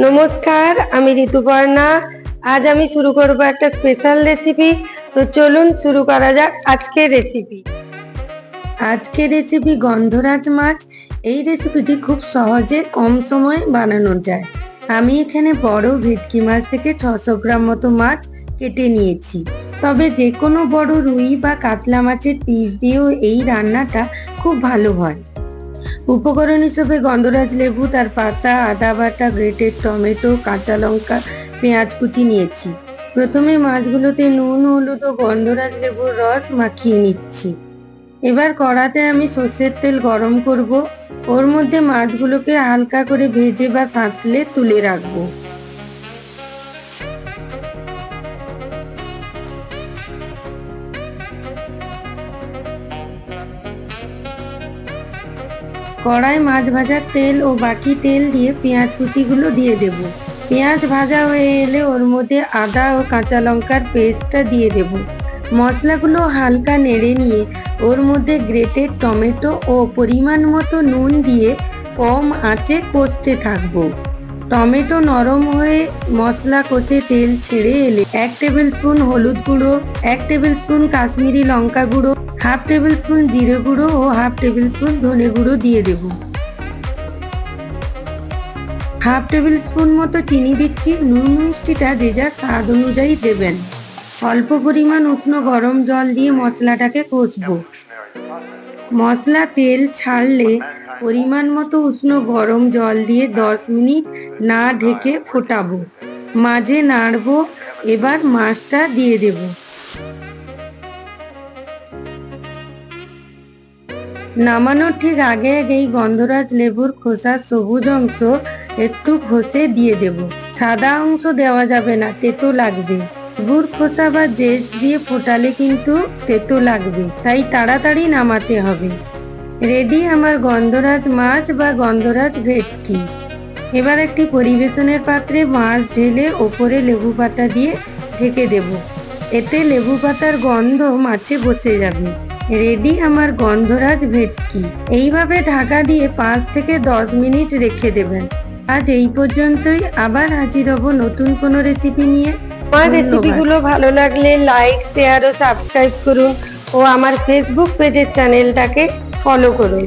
নমস্কার, আমি ঋতুপর্ণা। আজ আমি শুরু করব একটা স্পেশাল রেসিপি। তো চলুন শুরু করা যাক আজকের রেসিপি। আজকের রেসিপি গন্ধরাজ মাছ। এই রেসিপিটি খুব সহজে কম সময়ে বানানো যায়। আমি এখানে বড় ভেটকি মাছ থেকে 600 গ্রাম মতো মাছ কেটে নিয়েছি। তবে যে কোনো বড় রুই বা কাতলা মাছের পিস দিয়েও এই রান্নাটা খুব ভালো হয়। উপকরণ হিসেবে গন্ধরাজ লেবু, তার পাতা, আদা বাটা, গ্রেটেড টমেটো, কাঁচা লঙ্কা, পেঁয়াজ কুচি নিয়েছি। প্রথমে মাছগুলোতে নুন, হলুদ ও গন্ধরাজ লেবুর রস মাখিয়ে নিচ্ছি। এবার কড়াতে আমি সর্ষের তেল গরম করব। ওর মধ্যে মাছগুলোকে হালকা করে ভেজে বা সাঁতলে তুলে রাখবো। কড়াই মাছ ভাজার তেল ও বাকি তেল দিয়ে পেঁয়াজ কুচিগুলো দিয়ে দেব। পেঁয়াজ ভাজা হয়ে এলে ওর মধ্যে আদা ও কাঁচা লঙ্কার পেস্টটা দিয়ে দেব। মশলাগুলো হালকা নেড়ে নিয়ে ওর মধ্যে গ্রেটেড টমেটো ও পরিমাণ মতো নুন দিয়ে কম আঁচে কষতে থাকবো। টমেটো নরম হয়ে মশলা কষে তেল ছেড়ে এলে 1 টেবিল স্পুন হলুদ গুঁড়ো, 1 টেবিল স্পুন কাশ্মীরি লঙ্কা গুঁড়ো, 1/2 টেবিল স্পুন জিরে গুঁড়ো ও 1/2 টেবিল স্পুন ধনে গুঁড়ো দিয়ে দেব। 1/2 টেবিল স্পুন মতো চিনি দিচ্ছি। নুন মিষ্টিটা যে যার স্বাদ অনুযায়ী দেবেন। অল্প পরিমাণ উষ্ণ গরম জল দিয়ে মশলাটাকে কষবো। মশলা তেল ছাড়লে পরিমাণ মতো উষ্ণ গরম জল দিয়ে 10 মিনিট না ঢেকে ফোটাবো। মাঝে নাড়বো। এবার মাছটা দিয়ে দেব। নামানোর ঠিক আগে আগেই গন্ধরাজ লেবুর খোসার সবুজ অংশ একটু ঘষে দিয়ে দেব। সাদা অংশ দেওয়া যাবে না, তেতো লাগবে। লেবুর খোসা বা জেস্ট দিয়ে ফোটালে কিন্তু তেতো লাগবে, তাই তাড়াতাড়ি নামাতে হবে। রেডি আমার গন্ধরাজ মাছ বা গন্ধরাজ ভেটকি। এবার একটি পরিবেশনের পাত্রে মাছ ঢেলে ওপরে লেবু পাতা দিয়ে ঢেকে দেব। এতে লেবু পাতার গন্ধ মাছে বসে যাবে। রেডি আমার গন্ধরাজ ভেটকি। এইভাবে ঢাকা দিয়ে 5 থেকে 10 মিনিট রেখে দেবেন। আজ এই পর্যন্তই। আবার হাজির হব নতুন কোনো রেসিপি নিয়ে। আমার রেসিপিগুলো ভালো লাগলে লাইক, শেয়ার ও সাবস্ক্রাইব করুন ও আমার ফেসবুক পেজের চ্যানেলটাকে ফলো করুন।